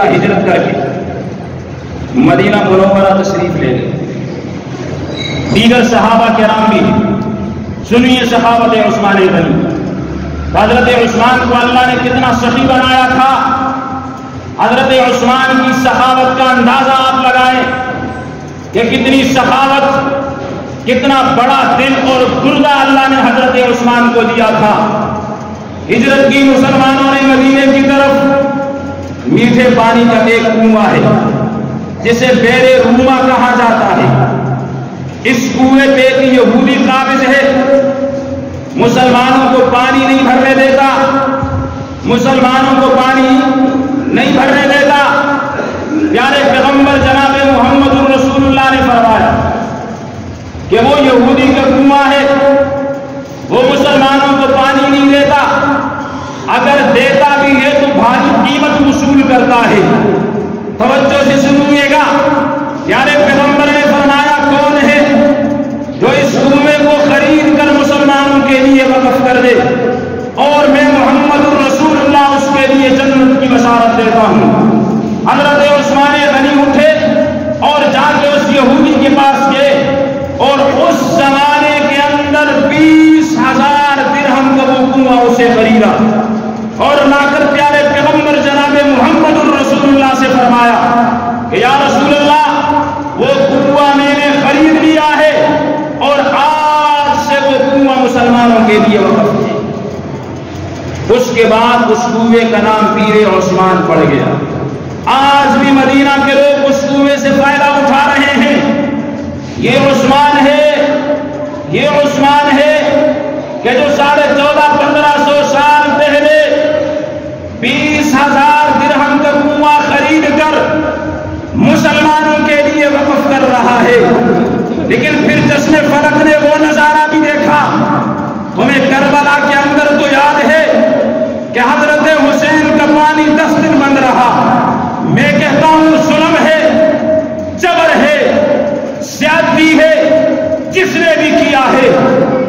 ہجرت کر کے مدینہ منورہ تشریف لے گئے۔ دیگر صحابہ کرام بھی سنیے سخاوت عثمان غنی۔ حضرت عثمان کو اللہ نے کتنا سخی بنایا تھا، حضرت عثمان کی سخاوت کا اندازہ آپ لگائیں کہ کتنی سخاوت، کتنا بڑا دل اور گردہ اللہ نے حضرت عثمان کو دیا تھا۔ ہجرت کی مسلمانوں نے مدینے کی طرف، میٹھے پانی کا ایک کنواں ہے جسے بیر روما کہا جاتا ہے، اس کنویں پہ ایک یہودی قابض ہے، مسلمانوں کو پانی نہیں بھرنے دیتا، مسلمانوں کو پانی نہیں بھرنے دیتا۔ پیارے پیغمبر جناب محمد رسول اللہ نے فرمایا کہ وہ یہودی کا کنواں ہے، وہ مسلمانوں کو پانی نہیں دیتا، اگر دیتا بھی ہے تو بھاری قیمت وصول کرتا ہے۔ توجہ سے سنیے گا، پیارے پیغمبر نے فرمایا کون ہے جو اس کنویں کو خرید کر مسلمانوں کے لیے وقف کر دے، اور میں محمد رسول اللہ اس کے لیے جنت کی بشارت دیتا ہوں۔ حضرت عثمان غنی اٹھے اور جا کے اس یہودی کے پاس گئے، اور اس زمانے کے اندر 20,000 درہم کا وہ کنواں اسے خریدا، اور لا کر پیارے پیغمبر جناب محمد رسول اللہ سے فرمایا کہ یا رسول اللہ، وہ کنواں میں نے خرید لیا ہے اور آج سے وہ کنواں مسلمانوں کے لیے وقف ہے۔ اس کے بعد اس کنویں کا نام پیر عثمان پڑ گیا۔ آج بھی مدینہ کے لوگ اس کنویں سے فائدہ اٹھا رہے ہیں۔ یہ عثمان ہے کہ جو 1450 سال پہلے 20,000 درہم کا کنواں خرید کر مسلمانوں کے لیے وقف کر رہا ہے۔ لیکن پھر جشن فلک نے وہ نظارہ بھی دیکھا۔ تمہیں کربلا کے اندر تو یاد ہے کہ حضرت حسین کا پانی 10 دن بند رہا۔ میں کہتا ہوں ظلم ہے، جبر ہے، زیادتی ہے، جس نے بھی کیا ہے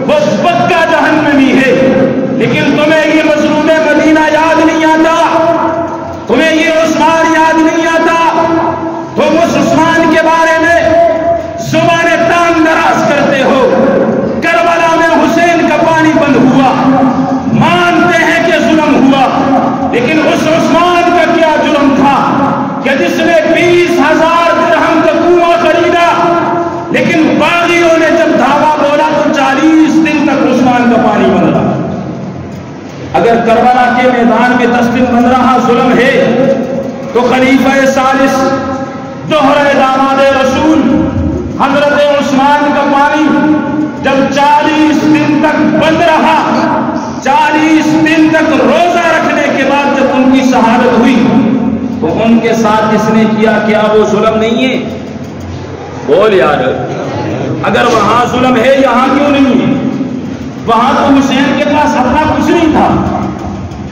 وہ پکا جہنمی ہے۔ لیکن تمہیں یہ مظلوم مدینہ یاد نہیں آتا، تمہیں یہ عثمان یاد نہیں آتا، تم اس عثمان کے بارے میں زبان تان دراز کرتے ہو۔ کربلا میں حسین کا پانی بند ہوا، مانتے ہیں کہ ظلم ہوا، لیکن اس عثمان کا کیا جرم تھا کہ جس نے 20,000 درہم کا کنواں خریدا، لیکن باغیوں نے جب دھاوا بولا تو 40 دن تک عثمان کا پانی بند رہا۔ اگر کربلا کے میدان میں 10 دن بند رہا ظلم ہے، تو خلیفہ ثالث دوہرے داماد رسول حضرت عثمان کا پانی جب 40 دن تک بند رہا، 40 دن تک روزہ رکھنے کے بعد جب ان کی شہادت ہوئی، تو ان کے ساتھ اس نے کیا، کیا وہ ظلم نہیں ہے؟ بول یار، اگر وہاں ظلم ہے یہاں کیوں نہیں ہے؟ وہاں تو حسین کے پاس اپنا کچھ نہیں تھا،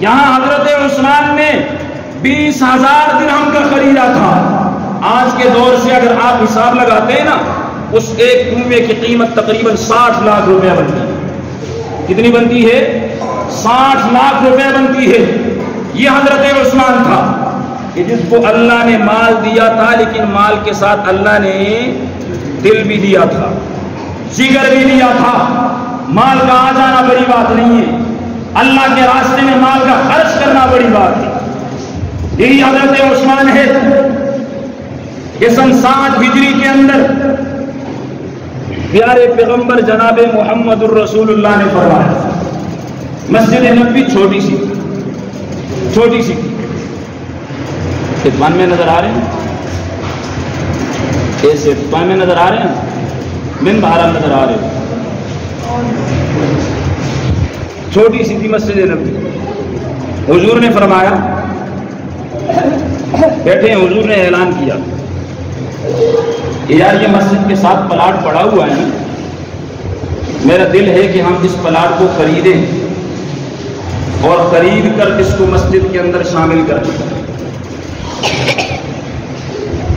یہاں حضرت عثمان نے 20,000 درہم کا خریدا تھا۔ آج کے دور سے اگر آپ حساب لگاتے ہیں نا، اس ایک کنویں کی قیمت تقریباً 60 لاکھ روپے بنتی ہے۔ کتنی بنتی ہے؟ 60 لاکھ روپے بنتی ہے۔ یہ حضرت عثمان تھا کہ جس کو اللہ نے مال دیا تھا، لیکن مال کے ساتھ اللہ نے دل بھی دیا تھا، جگر بھی دیا تھا۔ مال کا آ جانا بڑی بات نہیں ہے، اللہ کے راستے میں مال کا خرچ کرنا بڑی بات ہے۔ یہی حضرت عثمان ہے کہ سن 60 ہجری کے اندر پیارے پیغمبر جناب محمد الرسول اللہ نے فرمایا، مسجد نبوی چھوٹی سی فتوان میں نظر آ رہے ہیں، ایسے فتوان میں نظر آ رہے ہیں، من بہرحال نظر آ رہے ہیں، چھوٹی سی تھی مسجد نبوی۔ حضور نے فرمایا، بیٹھے ہیں، حضور نے اعلان کیا کہ یار یہ مسجد کے ساتھ پلاٹ پڑا ہوا ہے، میرا دل ہے کہ ہم اس پلاٹ کو خریدیں اور خرید کر اس کو مسجد کے اندر شامل کریں۔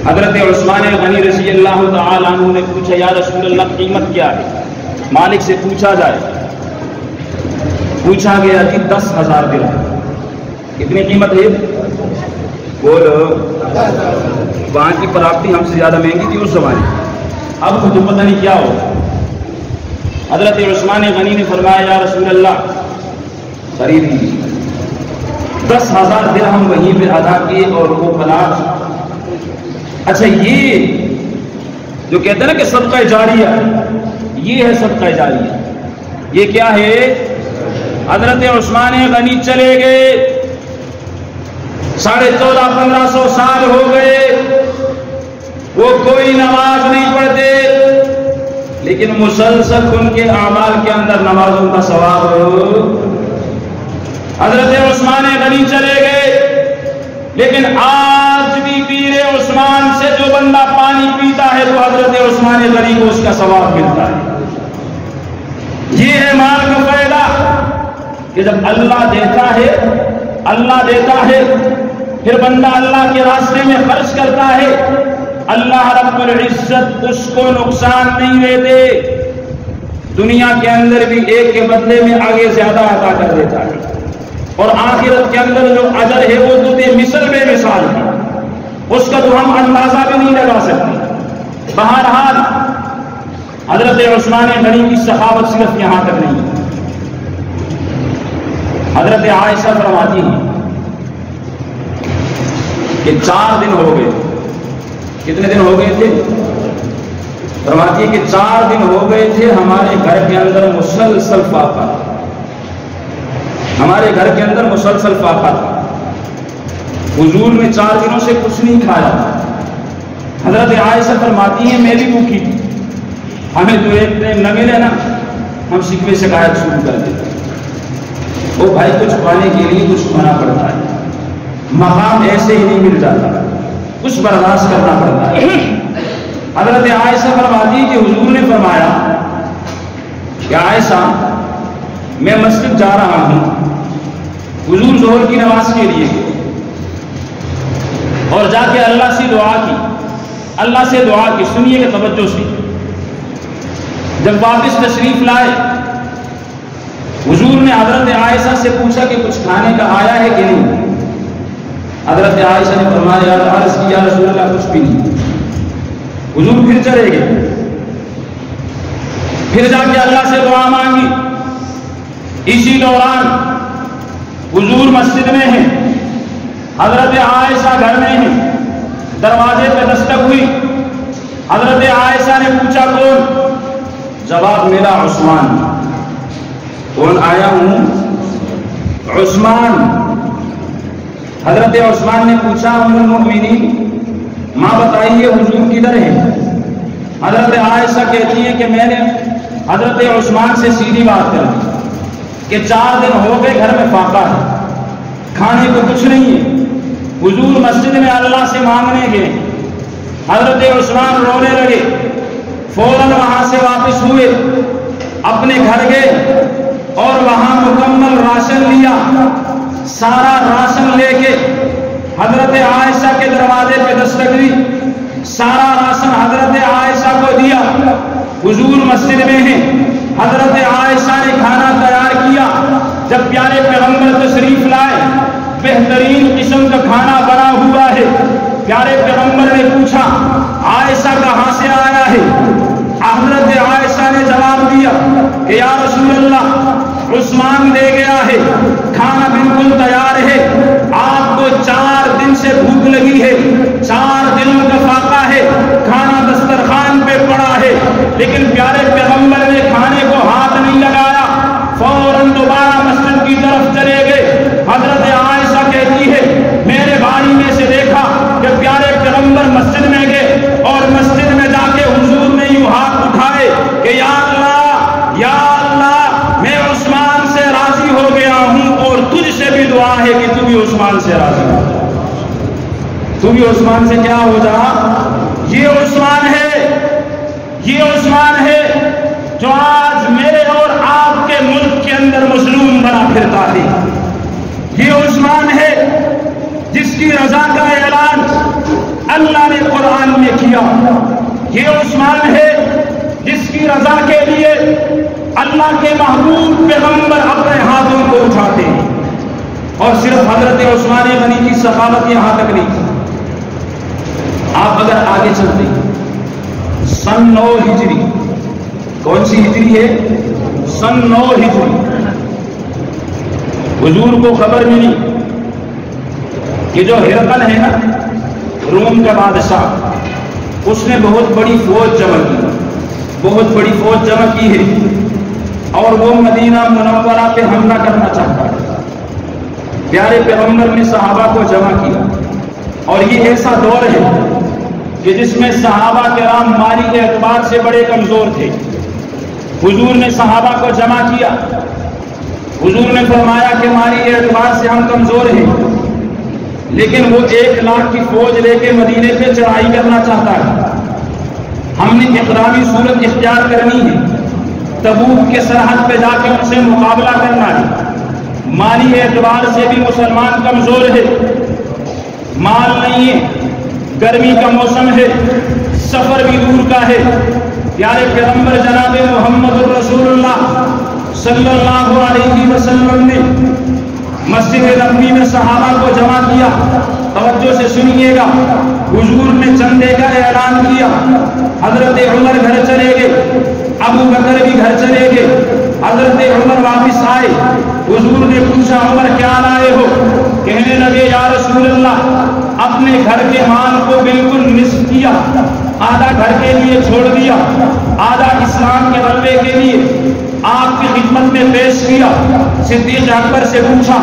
حضرت عثمان غنی رضی اللہ تعالی عنہ نے پوچھا، یا رسول اللہ قیمت کیا ہے؟ مالک سے پوچھا جائے۔ پوچھا گیا کہ 10,000 درہم۔ کتنی قیمت ہے؟ بولو وہاں کی پراپرٹی ہم سے زیادہ مہنگی تھی اس زمانے. اب تو پتہ نہیں کیا ہو. حضرت عثمان غنی نے فرمایا یا رسول اللہ خرید لیجیے. 10,000 درہم وہیں پہ ادا کیے اور وہ پلاٹ. اچھا یہ جو کہتے ہیں نا کہ صدقہ جاریہ، یہ ہے صدقہ جاریہ. یہ کیا ہے؟ حضرت عثمان غنی چلے گئے، 1450-1500 سال ہو گئے، وہ کوئی نماز نہیں پڑھتے، لیکن مسلسل ان کے اعمال کے اندر نمازوں کا ثواب. حضرت عثمان غنی چلے گئے، لیکن آج بھی پیر عثمان سے جو بندہ پانی پیتا ہے تو حضرت عثمان غنی کو اس کا ثواب ملتا ہے. یہ ہے مال کا فائدہ کہ جب اللہ دیتا ہے پھر بندہ اللہ کے راستے میں خرچ کرتا ہے، اللہ رب العزت اس کو نقصان نہیں دیتے، دنیا کے اندر بھی ایک کے بدلے میں آگے زیادہ عطا کر دیتا ہے، اور آخرت کے اندر جو اجر ہے وہ تو بے مثل بے مثال ہے، اس کا تو ہم اندازہ بھی نہیں لگا سکتے. بہرحال حضرت عثمان غنی کی سخاوت صرف یہاں تک نہیں. حضرت عائشہ فرماتی ہیں کہ 4 دن ہو گئے. کتنے دن ہو گئے تھے؟ فرماتی ہے کہ 4 دن ہو گئے تھے ہمارے گھر کے اندر مسلسل فاقہ، ہمارے گھر کے اندر مسلسل فاقہ تھا. حضور نے 4 دنوں سے کچھ نہیں کھایا. حضرت عائشہ فرماتی ہیں میں بھی بھوکی تھی، ہمیں جو ایک ٹائم نہ ملے نا ہم شکوے شکایت شروع کر دیتے. وہ بھائی کچھ پانے کے لیے کچھ کھانا پڑتا ہے، مقام ایسے ہی نہیں مل جاتا، کچھ برداشت کرنا پڑتا ہے. حضرت عائشہ فرماتی کہ حضور نے فرمایا کہ عائشہ میں مسجد جا رہا ہوں. حضور ظہر کی نماز کے لیے اور جا کے اللہ سے دعا کی. سنیے کہ توجہ سے. جب واپس تشریف لائے حضور نے حضرت عائشہ سے پوچھا کہ کچھ کھانے کا آیا ہے کہ نہیں. حضرت عائشہ نے فرمایا عرض کی یا رسول اللہ کچھ بھی نہیں. حضور پھر چلے گئے، پھر جا کے اللہ سے دعا مانگی. اسی دوران حضور مسجد میں ہیں، حضرت عائشہ گھر میں ہیں. دروازے پہ دستک ہوئی. حضرت عائشہ نے پوچھا کون؟ جواب ملا عثمان. کون آیا ہوں؟ عثمان. حضرت عثمان نے پوچھا ام المؤمنین ماں بتائیے حضور کدھر ہے؟ حضرت عائشہ کہتی ہے کہ میں نے حضرت عثمان سے سیدھی بات کر دی کہ 4 دن ہو گئے گھر میں فاقہ ہے، کھانے کو کچھ نہیں ہے. حضور مسجد میں اللہ سے مانگنے گئے. حضرت عثمان رونے لگے، فوراً وہاں سے واپس ہوئے، اپنے گھر گئے اور وہاں مکمل راشن لیا. سارا راشن لے کے حضرت عائشہ کے دروازے پہ دستک دی. سارا راشن حضرت عائشہ کو دیا. حضور مسجد میں ہیں، حضرت عائشہ نے کھانا تیار کیا. جب پیارے پیغمبر تشریف لائے، بہترین قسم کا کھانا بنا ہوا ہے. پیارے پیغمبر نے پوچھا عائشہ کہاں سے آیا ہے؟ حضرت عائشہ نے جواب دیا کہ یا رسول اللہ عثمان دے گیا ہے، کھانا بالکل تیار ہے، آپ کو 4 دن سے بھوک لگی ہے، 4 دنوں کا فاقہ ہے، کھانا دسترخوان پہ پڑا ہے، لیکن پیارے پیغمبر نے کھانے کو ہاتھ نہیں لگایا. فوراً دوبارہ مسجد کی طرف چلے گئے. حضرت عائشہ کہتی ہے میں نے باری میں سے دیکھا کہ پیارے پیغمبر مسجد میں گئے اور مسجد میں جا کے حضور نے یوں ہاتھ اٹھائے کہ یا اللہ میں عثمان سے راضی ہو گیا ہوں اور تجھ سے بھی دعا ہے کہ تو بھی عثمان سے راضی ہو جا. تو بھی عثمان سے کیا ہو جا. یہ عثمان ہے جو آج میرے اور آپ کے ملک کے اندر مظلوم بنا پھرتا ہے. یہ عثمان ہے جس کی رضا کا اعلان اللہ نے قرآن میں کیا. یہ عثمان ہے جس کی رضا کے لیے اللہ کے محبوب پیغمبر اپنے ہاتھوں کو اٹھاتے ہیں. اور صرف حضرت عثمان غنی کی سخاوت یہاں تک نہیں، آپ اگر آگے چلتے سن 9 ہجری، کون سی ہجری ہے؟ سن 9 ہجری، حضور کو خبر ملی کہ جو ہرقل ہے نا روم کا بادشاہ، اس نے بہت بڑی فوج جمع کی، بہت بڑی فوج جمع کی ہے اور وہ مدینہ منورہ پہ حملہ کرنا چاہتا ہے۔ پیارے پیغمبر نے صحابہ کو جمع کیا، اور یہ ایسا دور ہے کہ جس میں صحابہ کرام مالی اعتبار سے بڑے کمزور تھے۔ حضور نے صحابہ کو جمع کیا، حضور نے فرمایا کہ مالی اعتبار سے ہم کمزور ہیں، لیکن وہ 1 لاکھ کی فوج لے کے مدینے پہ چڑھائی کرنا چاہتا ہے، ہم نے اقرامی صورت اختیار کرنی ہے، تبوک کے سرحد پہ جا کے ان سے مقابلہ کرنا ہے۔ مالی اعتبار سے بھی مسلمان کمزور ہے، مال نہیں ہے، گرمی کا موسم ہے، سفر بھی دور کا ہے۔ پیارے پیغمبر جناب محمد الرسول اللہ صلی اللہ علیہ وسلم نے مسجد نبوی میں صحابہ کو جمع کیا۔ توجہ سے سنیے گا، حضور نے چندے کا اعلان کیا، حضرت عمر گھر چلے گئے، ابو بکر بھی گھر چلے گئے، حضرت عمر واپس آئے، حضور نے پوچھا عمر کیا لائے ہو؟ کہنے لگے یا رسول اللہ اپنے گھر کے مال کو بالکل نصف کیا، آدھا گھر کے لیے چھوڑ دیا، آدھا اسلام کے غلبے کے لیے آپ کی خدمت میں پیش کیا۔ صدیق اکبر سے پوچھا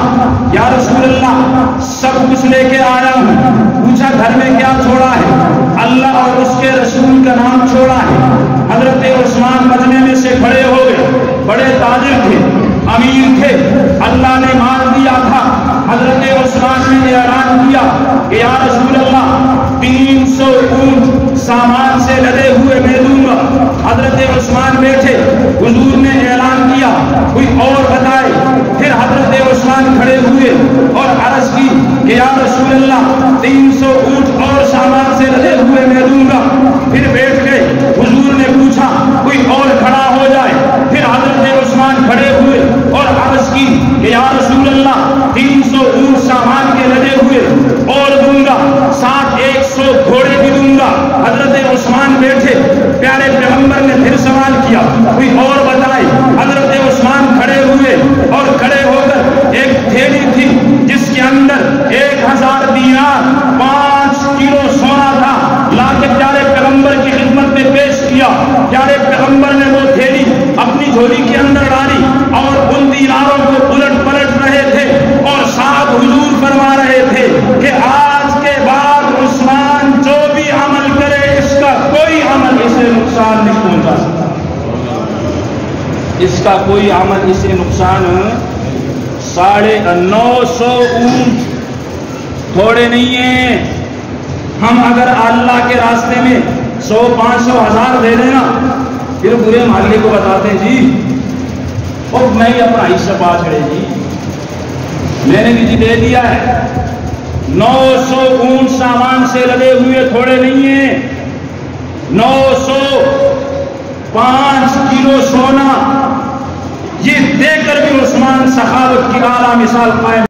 یا رسول اللہ سب کچھ لے کے آیا ہوں، پوچھا گھر میں کیا چھوڑا ہے؟ اللہ اور اس کے رسول کا نام چھوڑا ہے۔ حضرت عثمان مجمع میں سے کھڑے ہو گئے، بڑے تاجر تھے، امیر تھے، اللہ نے مال دیا تھا۔ حضرت عثمان نے اعلان کیا کہ یا رسول اللہ 300 اونٹ سامان سے لدے ہوئے میں دوں گا۔ حضرت عثمان بیٹھے، حضور نے اعلان کیا کوئی اور بتائے۔ پھر حضرت عثمان کھڑے ہوئے اور عرض کی کہ یا رسول اللہ 300 اونٹ اور سامان سے لدے ہوئے میں دوں گا۔ پھر بیٹھ گئے، حضور نے پوچھا کوئی اور کھڑا ہو جائے۔ پھر حضرت عثمان کھڑے ہوئے اور عرض کی کہ یا رسول اللہ 300 اونٹ سامان کے لدے ہوئے اور دوں گا، ساتھ 100 گھوڑے بھی دوں گا۔ حضرت عثمان بیٹھے، پیارے پیغمبر نے پھر سوال کیا کوئی اور بتائے۔ حضرت عثمان کھڑے ہوئے اور کھڑے ہو کر ایک تھیلی تھی جس کے اندر 1000 دینار 5 کلو سونا تھا، لا کے پیارے پیغمبر کی خدمت میں پیش کیا۔ پیارے پیغمبر نے وہ تھیلی اپنی جھولی کے اندر ڈالی اور ان دیناروں کو الٹ پلٹ رہے تھے اور ساتھ حضور فرما رہے تھے کہ آج کے بعد عثمان جو بھی عمل کرے اس کا کوئی عمل اسے نقصان نہیں پہنچا سکتا، اس کا کوئی عمل اسے نقصان 950 اونٹ تھوڑے نہیں ہیں۔ ہم اگر اللہ کے راستے میں 100 500 1000 دے دینا، پھر پورے محلے کو بتاتے ہیں جی اور میں ہی اپنا حصہ پا چھڑے جی، میں نے بھی جی دے دیا ہے۔ 900 اونٹ سامان سے لگے ہوئے تھوڑے نہیں ہیں، 905 کلو سونا، یہ دے کر بھی عثمان سخاوت کی اعلیٰ مثال قائم